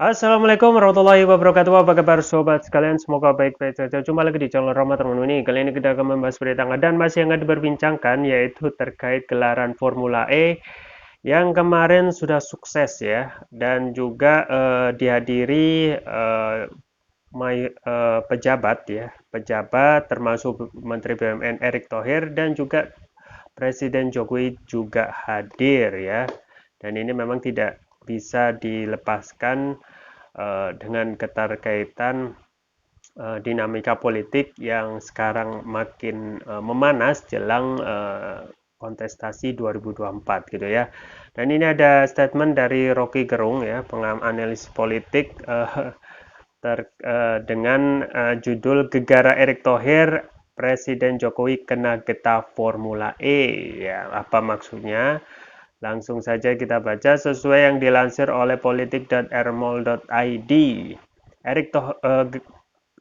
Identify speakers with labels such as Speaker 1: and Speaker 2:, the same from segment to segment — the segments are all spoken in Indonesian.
Speaker 1: Assalamualaikum warahmatullahi wabarakatuh. Apa kabar sobat sekalian? Semoga baik-baik saja. Jumpa lagi di channel Roma Teman ini. Kali ini kita akan membahas berita hangat dan masih hangat diperbincangkan, yaitu terkait gelaran Formula E yang kemarin sudah sukses ya, dan juga dihadiri pejabat ya, pejabat termasuk Menteri BUMN Erick Thohir dan juga Presiden Jokowi juga hadir ya. Dan ini memang tidak bisa dilepaskan dengan keterkaitan dinamika politik yang sekarang makin memanas jelang kontestasi 2024 gitu ya. Dan ini ada statement dari Rocky Gerung ya, penganalisis politik dengan judul Gegara Erick Thohir, Presiden Jokowi kena getah Formula E. Ya, apa maksudnya? Langsung saja kita baca sesuai yang dilansir oleh politik.rmol.id.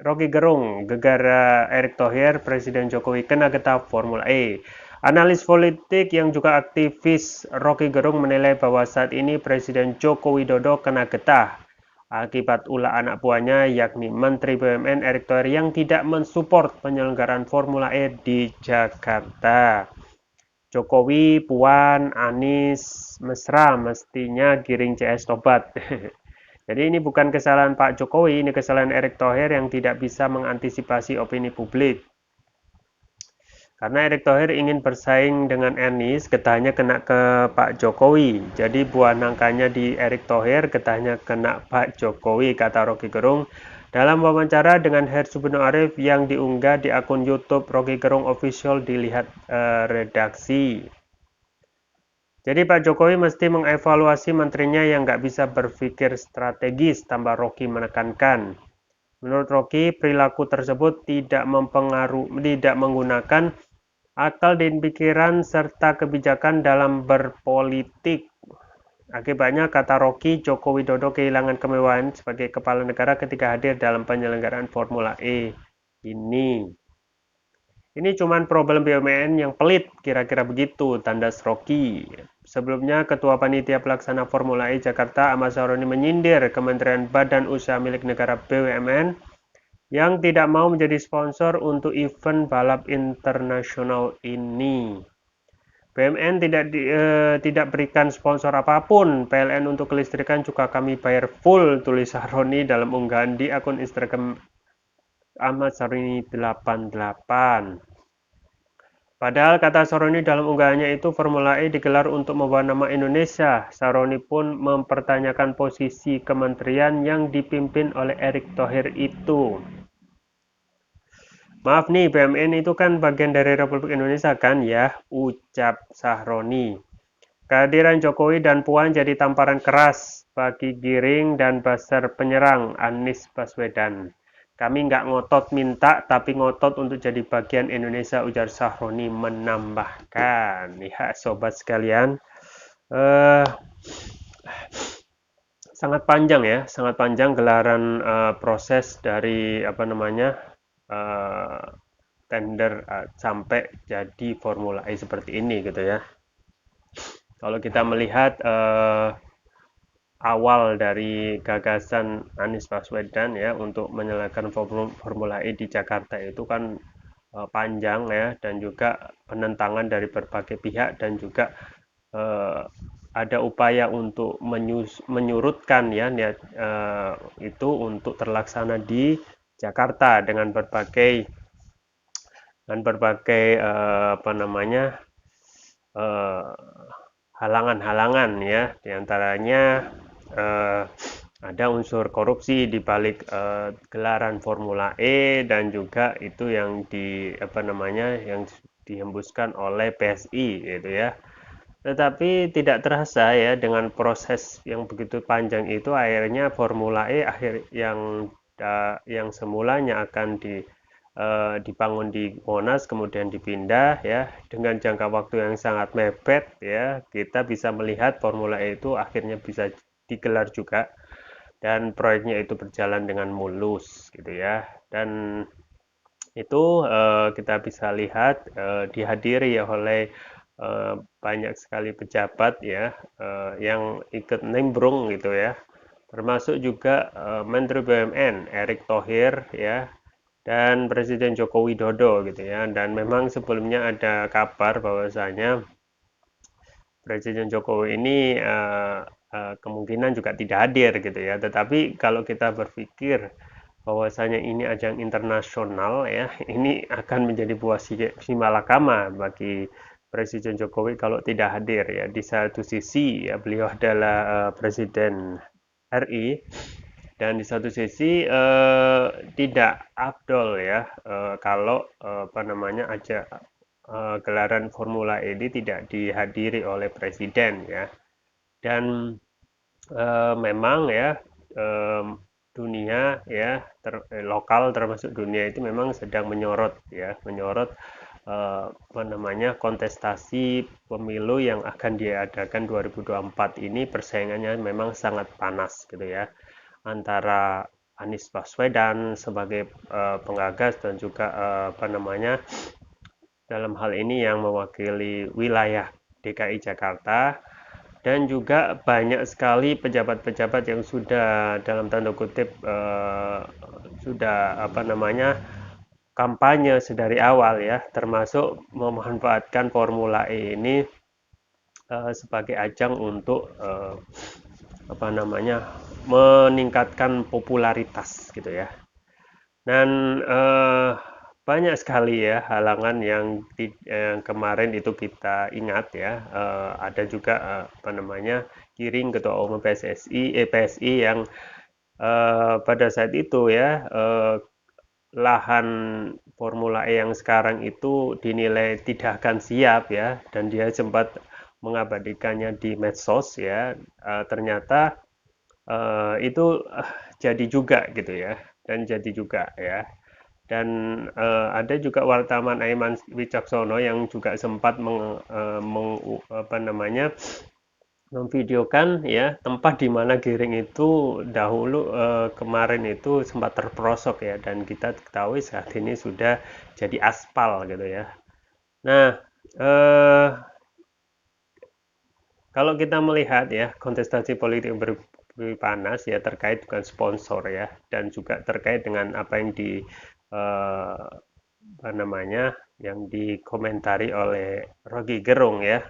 Speaker 1: Rocky Gerung, Gegara Erick Thohir, Presiden Jokowi kena getah Formula E. Analis politik yang juga aktivis Rocky Gerung menilai bahwa saat ini Presiden Joko Widodo kena getah akibat ulah anak buahnya yakni Menteri BUMN Erick Thohir yang tidak mensupport penyelenggaraan Formula E di Jakarta. Jokowi, Puan, Anies, mesra mestinya giring CS Tobat. Jadi ini bukan kesalahan Pak Jokowi, ini kesalahan Erick Thohir yang tidak bisa mengantisipasi opini publik. Karena Erick Thohir ingin bersaing dengan Anies, getahnya kena ke Pak Jokowi. Jadi buah nangkanya di Erick Thohir, getahnya kena Pak Jokowi, kata Rocky Gerung. Dalam wawancara dengan Hersu Beno Arif yang diunggah di akun YouTube Rocky Gerung Official dilihat redaksi. Jadi Pak Jokowi mesti mengevaluasi menterinya yang nggak bisa berpikir strategis, tambah Rocky menekankan. Menurut Rocky, perilaku tersebut tidak menggunakan akal dan pikiran serta kebijakan dalam berpolitik. Akibatnya, kata Rocky, Joko Widodo kehilangan kemewahan sebagai kepala negara ketika hadir dalam penyelenggaraan Formula E ini. Ini cuman problem BUMN yang pelit, kira-kira begitu, tandas Rocky. Sebelumnya, Ketua Panitia Pelaksana Formula E Jakarta, Ahmad Saroni menyindir Kementerian Badan Usaha Milik Negara BUMN yang tidak mau menjadi sponsor untuk event balap internasional ini. BUMN tidak berikan sponsor apapun. PLN untuk kelistrikan juga kami bayar full, tulis Saroni dalam unggahan di akun Instagram Ahmad Saroni 88. Padahal kata Saroni dalam unggahannya itu Formula E digelar untuk membawa nama Indonesia. Saroni pun mempertanyakan posisi kementerian yang dipimpin oleh Erick Thohir itu. Maaf nih, BUMN itu kan bagian dari Republik Indonesia kan ya, ucap Sahroni. Kehadiran Jokowi dan Puan jadi tamparan keras bagi Giring dan Buzzer penyerang Anies Baswedan. Kami nggak ngotot minta, tapi ngotot untuk jadi bagian Indonesia, ujar Sahroni menambahkan. Ya, sobat sekalian, eh, sangat panjang ya, sangat panjang gelaran proses dari apa namanya eh, tender sampai jadi Formula E seperti ini gitu ya. Kalau kita melihat awal dari gagasan Anies Baswedan ya untuk menyalakan Formula E di Jakarta itu kan panjang ya, dan juga penentangan dari berbagai pihak, dan juga eh, ada upaya untuk menyurutkan ya niat itu untuk terlaksana di Jakarta dengan berbagai apa namanya eh, halangan-halangan ya, diantaranya eh, ada unsur korupsi di balik gelaran Formula E, dan juga itu yang yang dihembuskan oleh PSI gitu ya. Tetapi tidak terasa ya, dengan proses yang begitu panjang itu akhirnya Formula E yang semulanya akan dibangun di Monas kemudian dipindah ya, dengan jangka waktu yang sangat mepet ya, kita bisa melihat Formula E itu akhirnya bisa digelar juga, dan proyeknya itu berjalan dengan mulus gitu ya. Dan itu kita bisa lihat dihadiri oleh banyak sekali pejabat ya, yang ikut nimbrung gitu ya, termasuk juga Menteri BUMN Erick Thohir ya, dan Presiden Joko Widodo gitu ya. Dan memang sebelumnya ada kabar bahwasanya Presiden Jokowi ini kemungkinan juga tidak hadir gitu ya. Tetapi kalau kita berpikir bahwasanya ini ajang internasional ya, ini akan menjadi buah simalakama bagi Presiden Jokowi kalau tidak hadir ya. Di satu sisi ya beliau adalah Presiden RI, dan di satu sisi tidak afdol ya kalau apa namanya aja gelaran Formula E ini tidak dihadiri oleh presiden ya. Dan memang ya dunia ya lokal termasuk dunia itu memang sedang menyorot ya, menyorot apa namanya kontestasi pemilu yang akan diadakan 2024 ini. Persaingannya memang sangat panas gitu ya, antara Anies Baswedan sebagai penggagas dan juga apa namanya dalam hal ini yang mewakili wilayah DKI Jakarta, dan juga banyak sekali pejabat-pejabat yang sudah dalam tanda kutip sudah apa namanya kampanye sedari awal ya, termasuk memanfaatkan Formula E ini sebagai ajang untuk apa namanya meningkatkan popularitas gitu ya. Dan banyak sekali ya halangan yang kemarin itu kita ingat ya. Ada juga apa namanya Giring ketua umum PSI yang pada saat itu ya lahan Formula E yang sekarang itu dinilai tidak akan siap ya, dan dia sempat mengabadikannya di medsos ya. Ternyata itu jadi juga gitu ya, dan jadi juga ya. Dan ada juga wartawan Aiman Wicaksono yang juga sempat apa namanya memvideokan ya tempat di mana Giring itu dahulu kemarin itu sempat terperosok ya, dan kita ketahui saat ini sudah jadi aspal gitu ya. Nah, eh, kalau kita melihat ya kontestasi politik panas ya terkait dengan sponsor ya, dan juga terkait dengan apa yang di apa namanya yang dikomentari oleh Rocky Gerung ya,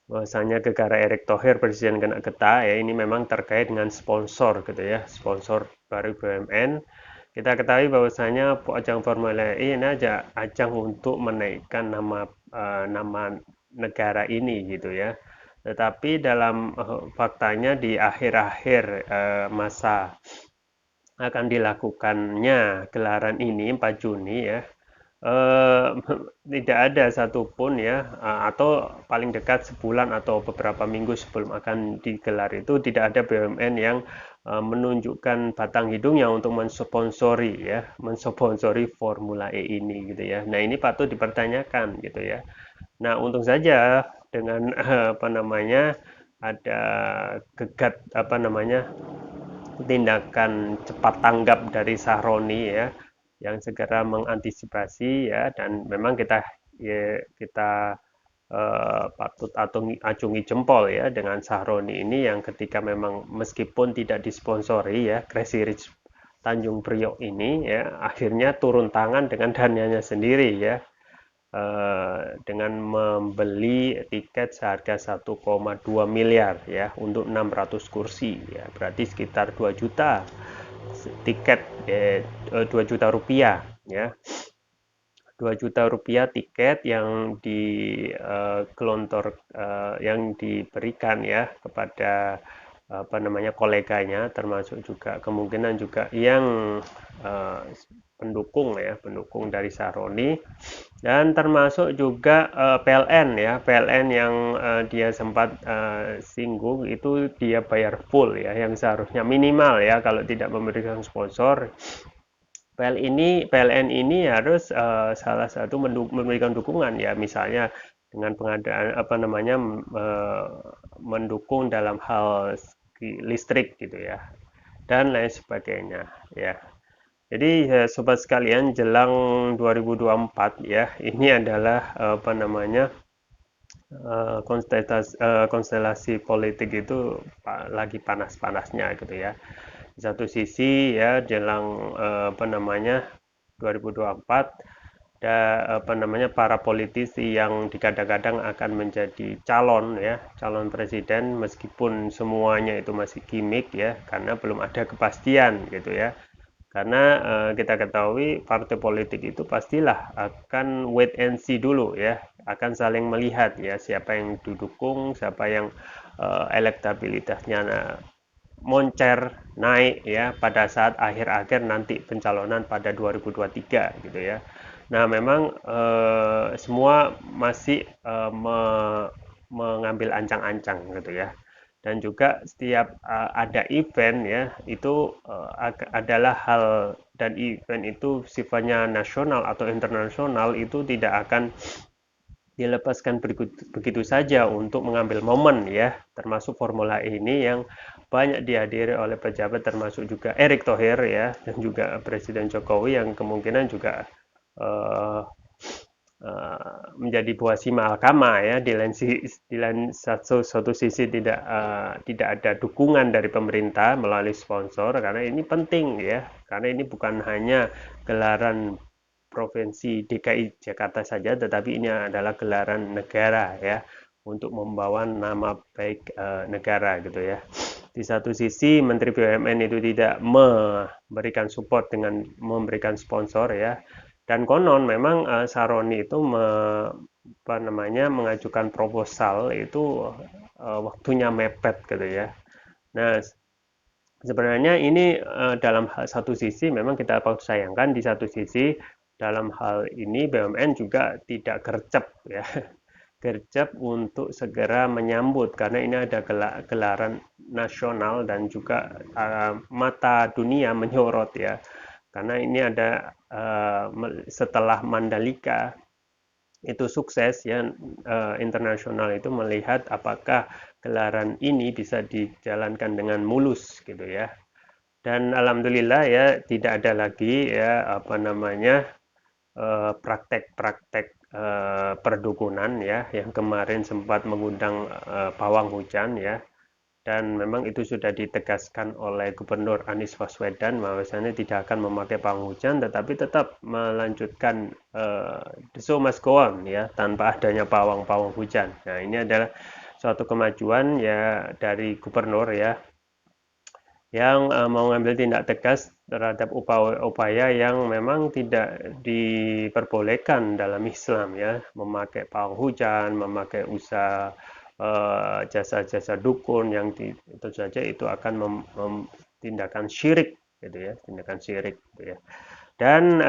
Speaker 1: bahwasanya gegara Erick Thohir presiden kena getah ya, ini memang terkait dengan sponsor gitu ya, sponsor baru BUMN. Kita ketahui bahwasanya ajang Formula E ini aja ajang untuk menaikkan nama negara ini gitu ya. Tetapi dalam faktanya di akhir-akhir masa akan dilakukannya gelaran ini 4 Juni ya, eh, tidak ada satupun ya, atau paling dekat sebulan atau beberapa minggu sebelum akan digelar itu tidak ada BUMN yang menunjukkan batang hidungnya untuk mensponsori Formula E ini gitu ya. Nah, ini patut dipertanyakan gitu ya. Nah, untung saja dengan apa namanya ada gegat apa namanya tindakan cepat tanggap dari Sahroni ya, yang segera mengantisipasi ya, dan memang kita patut acungi jempol ya dengan Sahroni ini, yang ketika memang meskipun tidak disponsori ya Crazy Rich Tanjung Priok ini ya, akhirnya turun tangan dengan dananya sendiri ya, dengan membeli tiket seharga 1,2 miliar ya untuk 600 kursi ya, berarti sekitar 2 juta tiket, 2 juta rupiah ya, 2 juta rupiah tiket yang yang diberikan ya kepada apa namanya koleganya, termasuk juga kemungkinan juga yang uh, pendukung dari Saroni, dan termasuk juga PLN ya, PLN yang dia sempat singgung itu dia bayar full ya, yang seharusnya minimal ya kalau tidak memberikan sponsor. PLN ini harus salah satu memberikan dukungan ya, misalnya dengan pengadaan apa namanya mendukung dalam hal listrik gitu ya, dan lain sebagainya ya. Jadi sobat sekalian, jelang 2024 ya, ini adalah apa namanya konstelasi politik itu lagi panas-panasnya gitu ya. Di satu sisi ya jelang apa namanya 2024 apa namanya para politisi yang digadang-gadang akan menjadi calon ya, calon presiden meskipun semuanya itu masih gimmick ya, karena belum ada kepastian gitu ya. Karena kita ketahui partai politik itu pastilah akan wait and see dulu ya, akan saling melihat ya siapa yang didukung, siapa yang elektabilitasnya moncer naik ya pada saat akhir-akhir nanti pencalonan pada 2023 gitu ya. Nah, memang semua masih mengambil ancang-ancang gitu ya. Dan juga setiap ada event ya, itu adalah hal dan event itu sifatnya nasional atau internasional itu tidak akan dilepaskan begitu saja untuk mengambil momen ya, termasuk Formula E ini yang banyak dihadiri oleh pejabat termasuk juga Erick Thohir ya dan juga Presiden Jokowi yang kemungkinan juga uh, menjadi buah si malakama ya di lain satu sisi tidak ada dukungan dari pemerintah melalui sponsor karena ini penting ya karena ini bukan hanya gelaran provinsi DKI Jakarta saja tetapi ini adalah gelaran negara ya untuk membawa nama baik negara gitu ya. Di satu sisi Menteri BUMN itu tidak memberikan support dengan memberikan sponsor ya dan konon memang Saroni itu apa namanya mengajukan proposal itu waktunya mepet gitu ya. Nah, sebenarnya ini dalam satu sisi memang kita patut sayangkan di satu sisi dalam hal ini BUMN juga tidak gercep ya. Gercep untuk segera menyambut karena ini ada gelaran nasional dan juga mata dunia menyorot ya karena ini ada setelah Mandalika itu sukses ya internasional itu melihat apakah gelaran ini bisa dijalankan dengan mulus gitu ya dan alhamdulillah ya tidak ada lagi ya apa namanya praktek-praktek perdukunan ya yang kemarin sempat mengundang pawang hujan ya dan memang itu sudah ditegaskan oleh Gubernur Anies Baswedan bahwasanya tidak akan memakai pawang hujan tetapi tetap melanjutkan the show must go on ya tanpa adanya pawang-pawang hujan. Nah, ini adalah suatu kemajuan ya dari gubernur ya yang mau mengambil tindak tegas terhadap upaya-upaya yang memang tidak diperbolehkan dalam Islam ya, memakai pawang hujan, memakai usaha jasa-jasa dukun yang itu saja itu akan tindakan syirik gitu ya, tindakan syirik gitu ya. Dan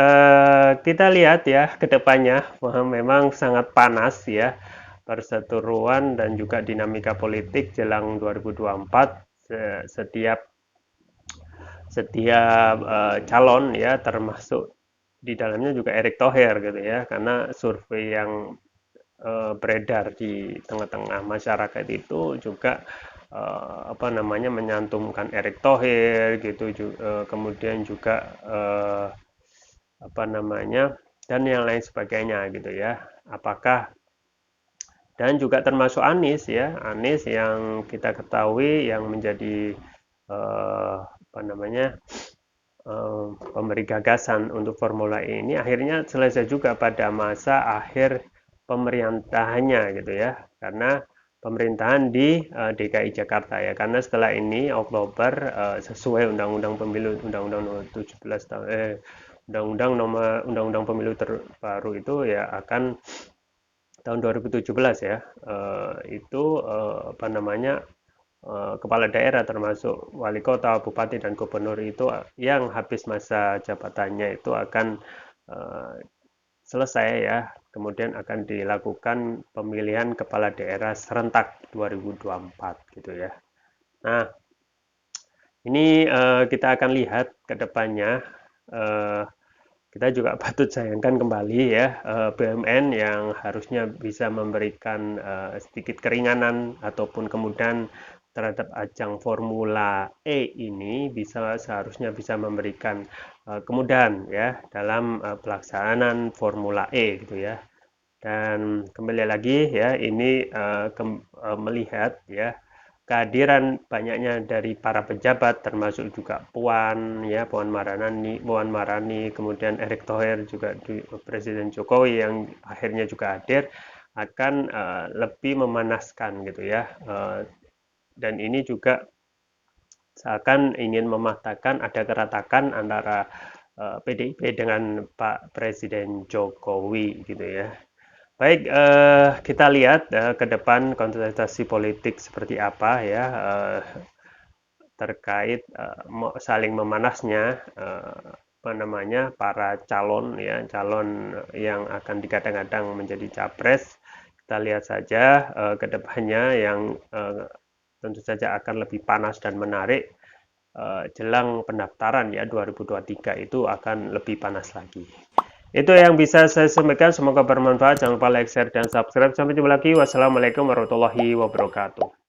Speaker 1: kita lihat ya ke depannya memang sangat panas ya perseteruan dan juga dinamika politik jelang 2024 setiap setiap calon ya termasuk di dalamnya juga Erick Thohir gitu ya karena survei yang beredar di tengah-tengah masyarakat itu juga apa namanya menyantumkan Erick Thohir gitu kemudian juga apa namanya dan yang lain sebagainya gitu ya apakah dan juga termasuk Anies ya Anies yang kita ketahui yang menjadi apa namanya pemberi gagasan untuk Formula E ini akhirnya selesai juga pada masa akhir pemerintahannya gitu ya karena pemerintahan di DKI Jakarta ya karena setelah ini Oktober sesuai undang-undang pemilu undang-undang nomor 17 tahun undang-undang pemilu terbaru itu ya akan tahun 2017 ya itu apa namanya kepala daerah termasuk wali kota, bupati dan gubernur itu yang habis masa jabatannya itu akan selesai ya. Kemudian akan dilakukan pemilihan kepala daerah serentak 2024 gitu ya. Nah, ini kita akan lihat ke depannya kita juga patut sayangkan kembali ya BUMN yang harusnya bisa memberikan sedikit keringanan ataupun kemudahan terhadap ajang Formula E ini seharusnya bisa memberikan kemudahan ya dalam pelaksanaan Formula E gitu ya. Dan kembali lagi ya, ini melihat ya kehadiran banyaknya dari para pejabat, termasuk juga Puan Maharani, kemudian Erick Thohir, juga Presiden Jokowi yang akhirnya juga hadir, akan lebih memanaskan gitu ya. Dan ini juga seakan ingin mematahkan ada keretakan antara PDIP dengan Pak Presiden Jokowi gitu ya. Baik, kita lihat ke depan kontestasi politik seperti apa ya, terkait saling memanasnya apa namanya para calon ya, calon yang akan digadang-gadang menjadi capres. Kita lihat saja ke depannya yang tentu saja akan lebih panas dan menarik jelang pendaftaran ya 2023 itu akan lebih panas lagi. Itu yang bisa saya sampaikan, semoga bermanfaat. Jangan lupa like, share, dan subscribe. Sampai jumpa lagi. Wassalamualaikum warahmatullahi wabarakatuh.